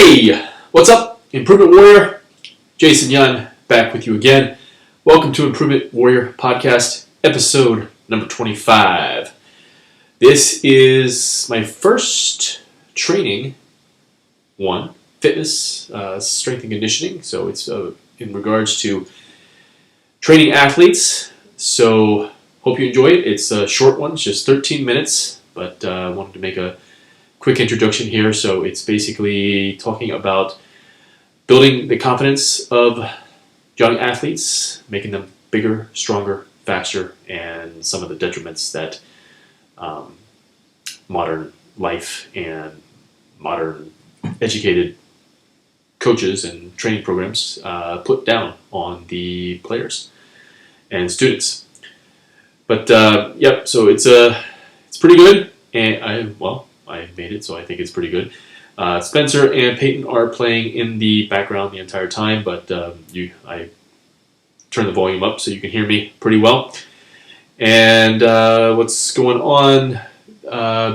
Hey, what's up? Improvement Warrior, Jason Young back with you again. Welcome to Improvement Warrior Podcast, episode number 25. This is my first training fitness, strength and conditioning. So it's in regards to training athletes. So hope you enjoy it. It's a short one, it's just 13 minutes, but I wanted to make a quick introduction here. So it's basically talking about building the confidence of young athletes, making them bigger, stronger, faster, and some of the detriments that modern life and modern educated coaches and training programs put down on the players and students. But so it's pretty good, and I made it, so I think it's pretty good. Spencer and Peyton are playing in the background the entire time, but I turned the volume up so you can hear me pretty well. And what's going on?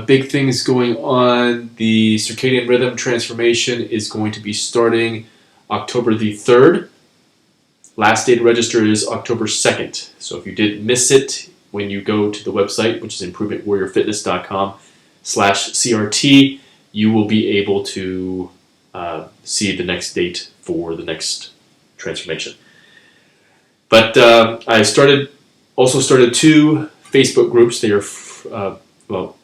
Big things going on. The circadian rhythm transformation is going to be starting October the 3rd. Last day to register is October 2nd. So if you did miss it, when you go to the website, which is improvementwarriorfitness.com/CRT, you will be able to see the next date for the next transformation. But I also started two Facebook groups. They are,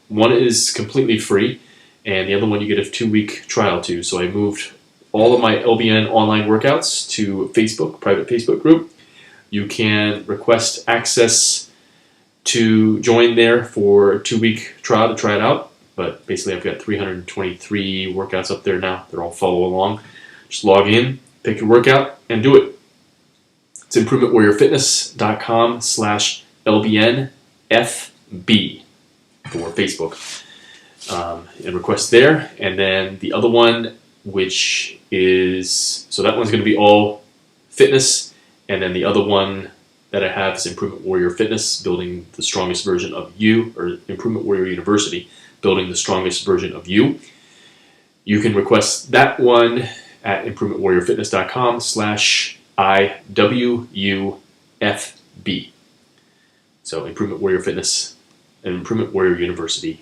one is completely free, and the other one you get a 2-week trial to. So I moved all of my LBN online workouts to Facebook, private Facebook group. You can request access to join there for a 2-week trial to try it out. But basically I've got 323 workouts up there now. They're all follow along. Just log in, pick your workout, and do it. It's improvementwarriorfitness.com/LBNFB for Facebook. And request there. And then the other one, which is, so that one's going to be all fitness. And then the other one that I have is Improvement Warrior Fitness, building the strongest version of you, or Improvement Warrior University, building the strongest version of you. You can request that one at improvementwarriorfitness.com/IWUFB. So Improvement Warrior Fitness and Improvement Warrior University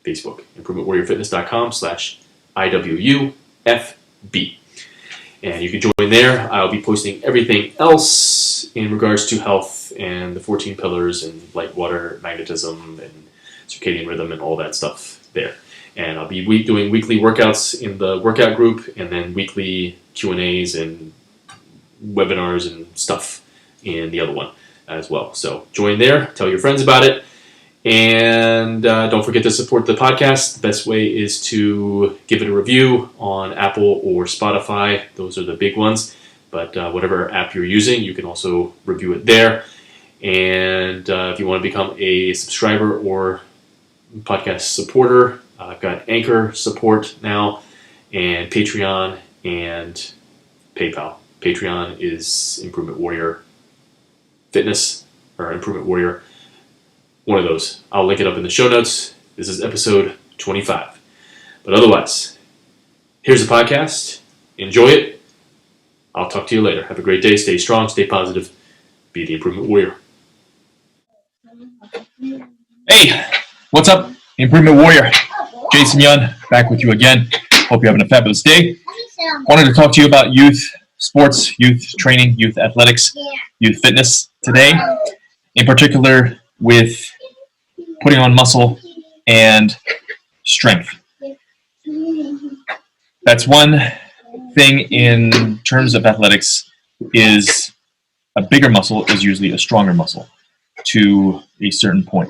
Facebook. improvementwarriorfitness.com/IWUFB. And you can join there. I'll be posting everything else in regards to health and the 14 pillars and light, water, magnetism, and circadian rhythm and all that stuff there. And I'll be doing weekly workouts in the workout group, and then weekly Q&As and webinars and stuff in the other one as well. So join there, tell your friends about it, and don't forget to support the podcast. The best way is to give it a review on Apple or Spotify. Those are the big ones. But whatever app you're using, you can also review it there. And if you want to become a subscriber or podcast supporter, I've got Anchor support now, and Patreon and PayPal. Patreon is Improvement Warrior Fitness, or Improvement Warrior, one of those. I'll link it up in the show notes. This is episode 25. But otherwise, here's the podcast. Enjoy it. I'll talk to you later. Have a great day. Stay strong. Stay positive. Be the Improvement Warrior. Hey, what's up? Improvement Warrior. Jason Young, back with you again. Hope you're having a fabulous day. Wanted to talk to you about youth sports, youth training, youth athletics, youth fitness today. In particular, with putting on muscle and strength. That's one thing in terms of athletics, is a bigger muscle is usually a stronger muscle to a certain point.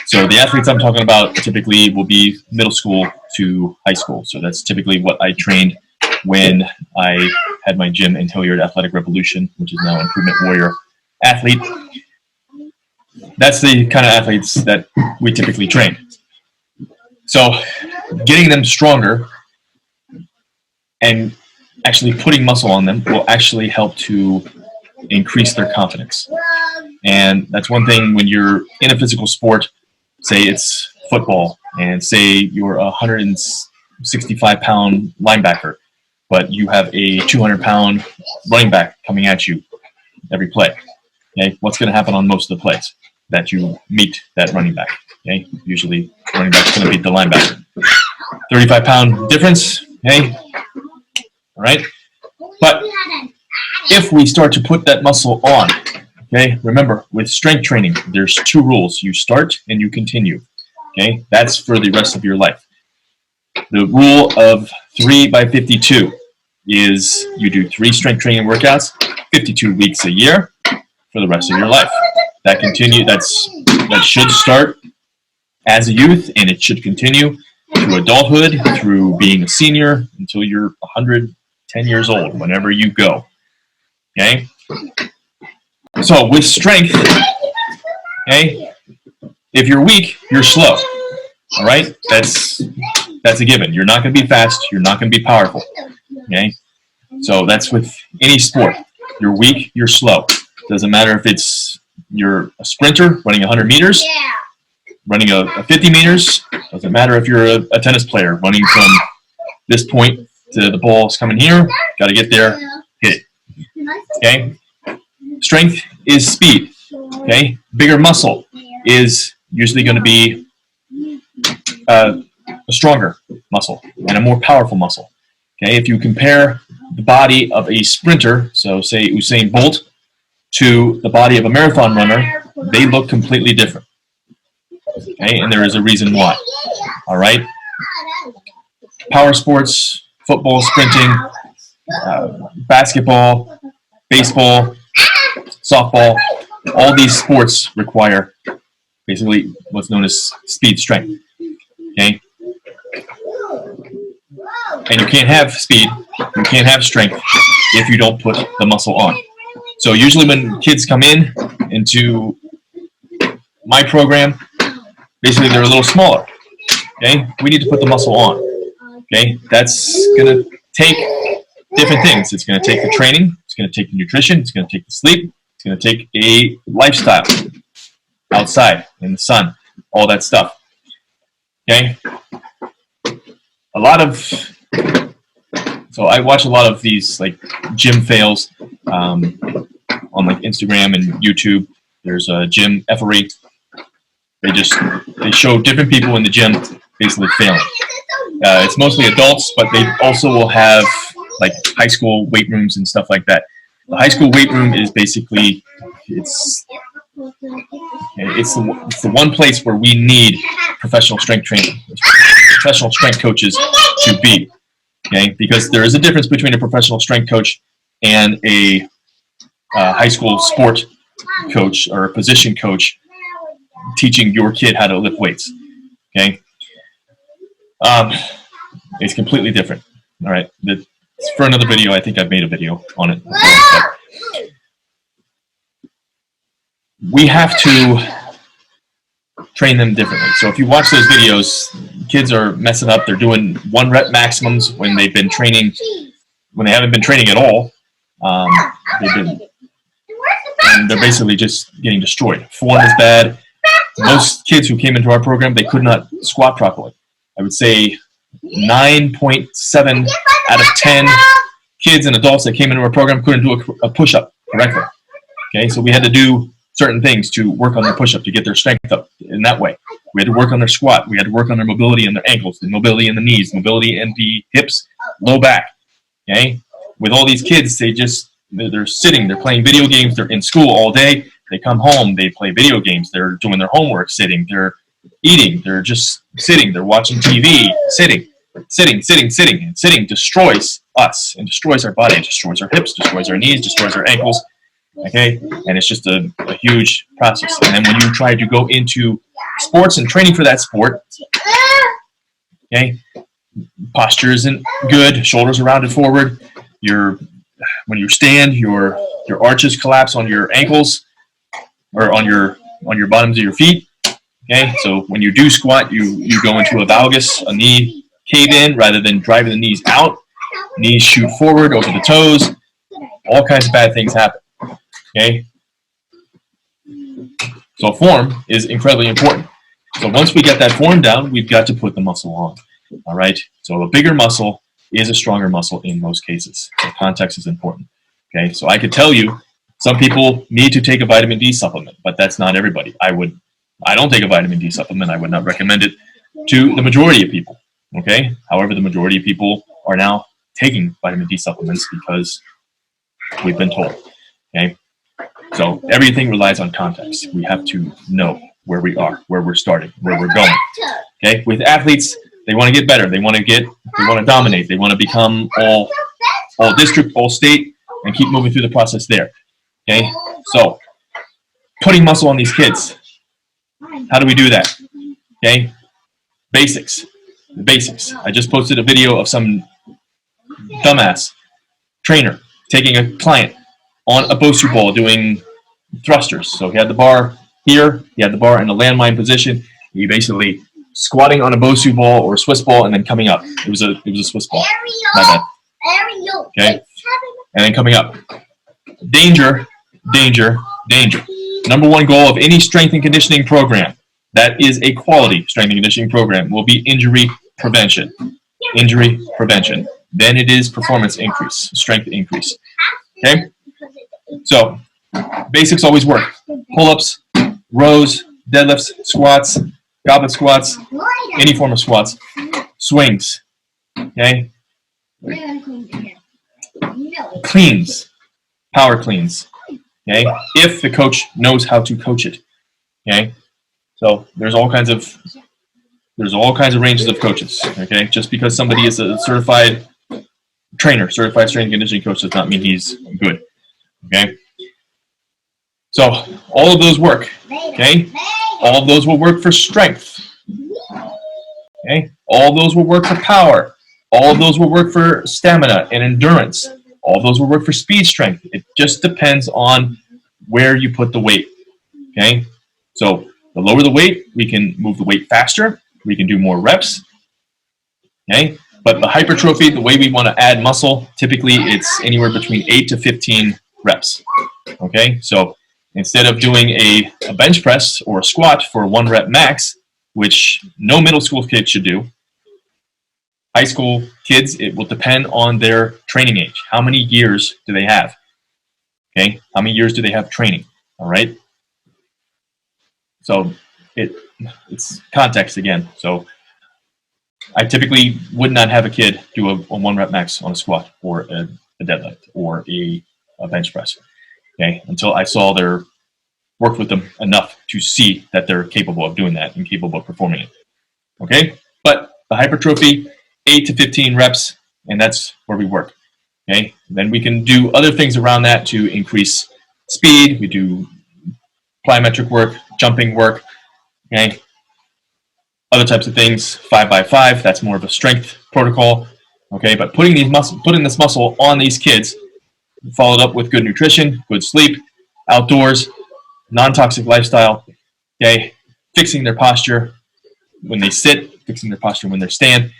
So the athletes I'm talking about typically will be middle school to high school. So that's typically what I trained when I had my gym in Hilliard Athletic Revolution, which is now Improvement Warrior Athlete. That's the kind of athletes that we typically train. So getting them stronger and actually putting muscle on them will actually help to increase their confidence. And that's one thing when you're in a physical sport, say it's football, and say you're 65-pound linebacker, but you have a 200-pound running back coming at you every play. Okay, what's going to happen on most of the plays? That you meet that running back. Okay, usually the running back's going to beat the linebacker. 35-pound difference. Okay, all right. But if we start to put that muscle on, okay, remember with strength training, there's 2 rules: you start and you continue. Okay, that's for the rest of your life. The rule of 3 by 52 is you do 3 strength training workouts, 52 weeks a year for the rest of your life. That should start as a youth, and it should continue to adulthood through being a senior until you're 110 years old, whenever you go. Okay? So with strength, okay, if you're weak, you're slow. All right? That's a given. You're not going to be fast. You're not going to be powerful. Okay? So that's with any sport. You're weak, you're slow. Doesn't matter if you're a sprinter running 100 meters, running a 50 meters. Doesn't matter if you're a tennis player running from this point to the ball's coming here. Got to get there, hit it. Okay? Strength is speed. Okay? Bigger muscle is usually going to be a stronger muscle and a more powerful muscle. Okay? If you compare the body of a sprinter, so say Usain Bolt, to the body of a marathon runner, they look completely different. Okay? And there is a reason why. All right? Power sports, football, sprinting, basketball, baseball, softball, all these sports require basically what's known as speed strength. Okay? And you can't have speed, you can't have strength if you don't put the muscle on. So usually when kids come into my program, basically they're a little smaller. Okay? We need to put the muscle on. Okay? That's going to take different things. It's going to take the training, it's going to take the nutrition, it's going to take the sleep, it's going to take a lifestyle outside in the sun, all that stuff. Okay? So I watch a lot of these like gym fails on like Instagram and YouTube. There's a Jim Effery. They show different people in the gym basically failing. It's mostly adults, but they also will have like high school weight rooms and stuff like that. The high school weight room is basically it's the one place where we need professional strength training, professional strength coaches to be. Okay, because there is a difference between a professional strength coach and a high school sport coach or a position coach teaching your kid how to lift weights. Okay, it's completely different. All right, for another video, I think I've made a video on it before, we have to train them differently. So if you watch those videos, kids are messing up. They're doing 1 rep maximums when they've been training, when they haven't been training at all. And they're basically just getting destroyed. Form is bad. Most kids who came into our program, they could not squat properly. I would say 9.7 out of 10 kids and adults that came into our program couldn't do a push-up correctly. Okay, so we had to do certain things to work on their push-up, to get their strength up in that way. We had to work on their squat. We had to work on their mobility in their ankles, the mobility in the knees, mobility in the hips, low back. Okay? With all these kids, they're sitting, they're playing video games, they're in school all day, they come home, they play video games, they're doing their homework sitting, they're eating, they're just sitting, they're watching TV, sitting. And sitting destroys us and destroys our body. It destroys our hips, destroys our knees, destroys our ankles. Okay, and it's just a huge process. And then when you try to go into sports and training for that sport, okay, posture isn't good, shoulders are rounded forward, when you stand, your arches collapse on your ankles or on your bottoms of your feet. Okay, so when you do squat, you go into a valgus, a knee cave in, rather than driving the knees out. Knees shoot forward over the toes. All kinds of bad things happen. Okay, so form is incredibly important. So once we get that form down, we've got to put the muscle on. All right. So a bigger muscle is a stronger muscle in most cases. So context is important. Okay. So I could tell you some people need to take a vitamin D supplement, but that's not everybody. I don't take a vitamin D supplement. I would not recommend it to the majority of people. Okay. However, the majority of people are now taking vitamin D supplements because we've been told. Okay. So everything relies on context. We have to know where we are, where we're starting, where we're going. Okay. With athletes, they want to get better. They want to dominate. They want to become all district, all state, and keep moving through the process there. Okay. So putting muscle on these kids. How do we do that? Okay. Basics. The basics. I just posted a video of some dumbass trainer taking a client on a Bosu ball doing thrusters. So he had the bar here, he had the bar in a landmine position. He basically squatting on a Bosu ball or a Swiss ball and then coming up. It was a Swiss ball. My bad. Okay. And then coming up. Danger, danger, danger. Number one goal of any strength and conditioning program that is a quality strength and conditioning program will be injury prevention. Injury prevention. Then it is performance increase, strength increase. Okay? So, basics always work. Pull-ups, rows, deadlifts, squats, goblet squats, any form of squats, swings. Okay? Cleans, power cleans. Okay? If the coach knows how to coach it. Okay? So, there's all kinds of ranges of coaches. Okay? Just because somebody is a certified trainer, certified strength and conditioning coach, does not mean he's good. Okay? So all of those work. Okay? All of those will work for strength. Okay? All of those will work for power. All of those will work for stamina and endurance. All of those will work for speed strength. It just depends on where you put the weight. Okay? So the lower the weight, we can move the weight faster. We can do more reps. Okay? But the hypertrophy, the way we want to add muscle, typically it's anywhere between 8 to 15 reps. Okay? So instead of doing a bench press or a squat for 1 rep max, which no middle school kid should do, high school kids, it will depend on their training age. How many years do they have? Okay? How many years do they have training? All right? So it's context again. So I typically would not have a kid do a 1 rep max on a squat or a deadlift or a bench press, okay, until I saw worked with them enough to see that they're capable of doing that and capable of performing it. Okay, but the hypertrophy, 8 to 15 reps, and that's where we work. Okay, then we can do other things around that to increase speed. We do plyometric work, jumping work. Okay. Other types of things, 5x5, that's more of a strength protocol. Okay, but putting this muscle on these kids, followed up with good nutrition, good sleep, outdoors, non-toxic lifestyle, okay, fixing their posture when they sit, fixing their posture when they stand,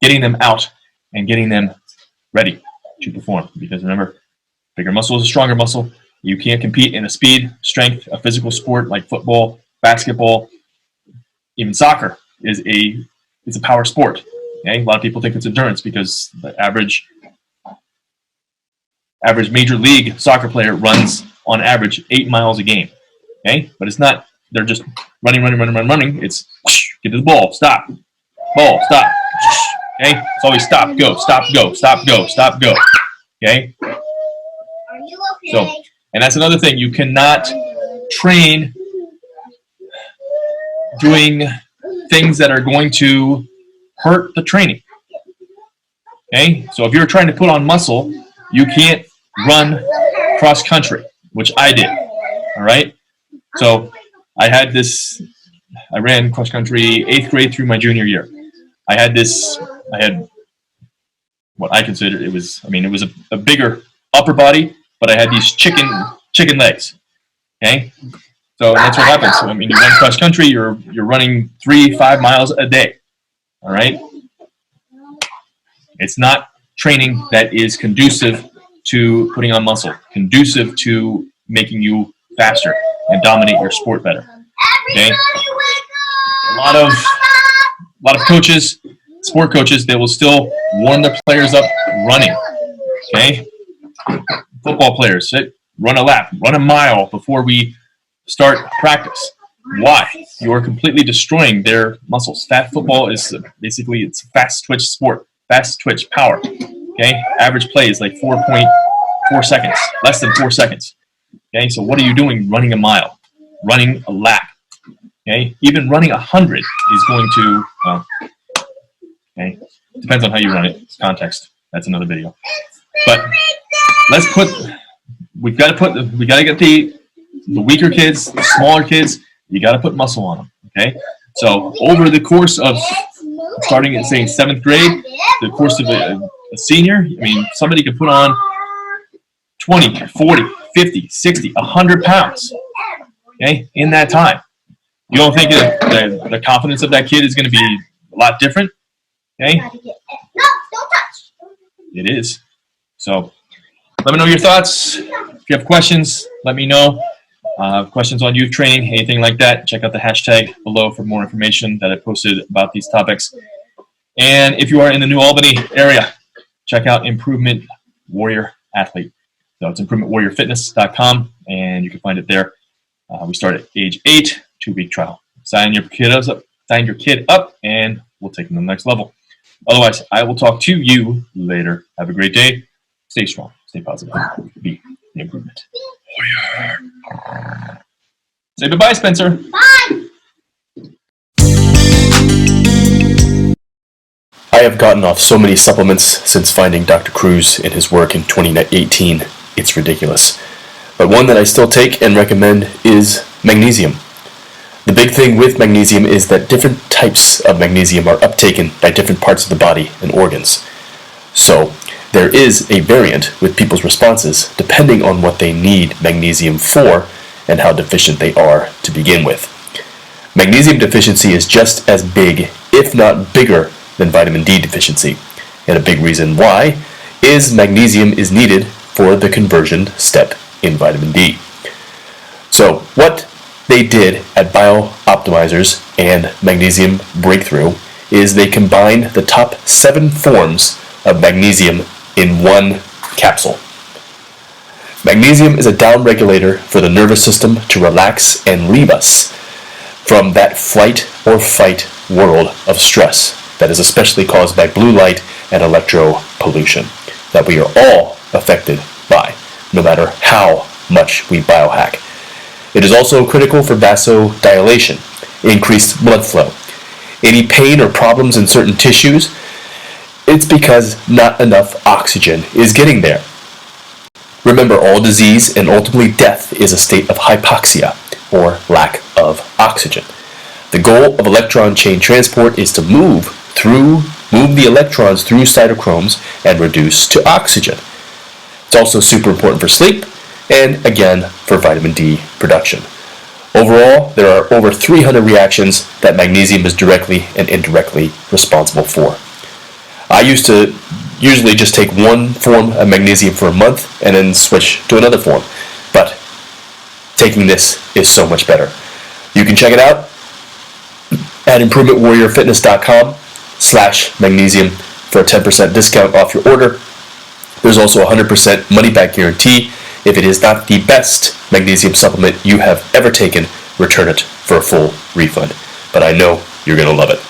getting them out and getting them ready to perform. Because remember, bigger muscle is a stronger muscle. You can't compete in a speed, strength, a physical sport like football, basketball, even soccer is a power sport. Okay? A lot of people think it's endurance because the average major league soccer player runs on average 8 miles a game. Okay? But it's not, they're just running. It's get to the ball, stop. Ball, stop. Okay? It's always stop, go, stop, go, stop, go, stop, go. Okay? Are you okay? So, and that's another thing. You cannot train doing things that are going to hurt the training. Okay? So if you're trying to put on muscle, you can't run cross country, which I did. All right? So I ran cross country 8th grade through my junior year. I had what I considered, it was a bigger upper body, but I had these chicken legs. Okay? So that's what happens. So, you run cross country, you're running 3-5 miles a day. All right? It's not training that is conducive to putting on muscle, conducive to making you faster and dominate your sport better. Okay? A lot of coaches sport coaches, they will still warm their players up running. Okay? Football players, run a lap, run a mile before we start practice. Why? You are completely destroying their muscles. Fat football is basically, it's a fast twitch sport, fast twitch power. Okay? Average play is like 4.4 seconds, less than 4 seconds. Okay? So what are you doing running a mile, running a lap? Okay? Even running 100 is going to, okay? Depends on how you run it. It's context. That's another video. But we got to get the weaker kids, the smaller kids, you got to put muscle on them, okay? So over the course of starting at, say, 7th grade, the course of a senior, I mean, somebody could put on 20, 40, 50, 60, 100 pounds, okay, in that time. You don't think that the confidence of that kid is going to be a lot different, okay? No, don't touch. It is. So let me know your thoughts. If you have questions, let me know. Questions on youth training, anything like that, check out the hashtag below for more information that I posted about these topics. And if you are in the New Albany area, check out Improvement Warrior Athlete. So it's improvementwarriorfitness.com, and you can find it there. We start at age 8, 2-week trial. Sign your kid up, and we'll take them to the next level. Otherwise, I will talk to you later. Have a great day. Stay strong. Stay positive. Be the improvement warrior. Say goodbye, Spencer. Bye. I have gotten off so many supplements since finding Dr. Cruz in his work in 2018. It's ridiculous. But one that I still take and recommend is magnesium. The big thing with magnesium is that different types of magnesium are uptaken by different parts of the body and organs. So, there is a variant with people's responses depending on what they need magnesium for and how deficient they are to begin with. Magnesium deficiency is just as big, if not bigger, than vitamin D deficiency. And a big reason why is magnesium is needed for the conversion step in vitamin D. So what they did at BioOptimizers and Magnesium Breakthrough is they combined the top 7 forms of magnesium in one capsule. Magnesium is a downregulator for the nervous system to relax and leave us from that flight or fight world of stress that is especially caused by blue light and electro pollution that we are all affected by, no matter how much we biohack. It is also critical for vasodilation, increased blood flow. Any pain or problems in certain tissues, it's because not enough oxygen is getting there. Remember, all disease and ultimately death is a state of hypoxia, or lack of oxygen. The goal of electron chain transport is to move the electrons through cytochromes and reduce to oxygen. It's also super important for sleep and, again, for vitamin D production. Overall, there are over 300 reactions that magnesium is directly and indirectly responsible for. I used to usually just take one form of magnesium for a month and then switch to another form, but taking this is so much better. You can check it out at improvementwarriorfitness.com/magnesium for a 10% discount off your order. There's also a 100% money-back guarantee. If it is not the best magnesium supplement you have ever taken, return it for a full refund. But I know you're going to love it.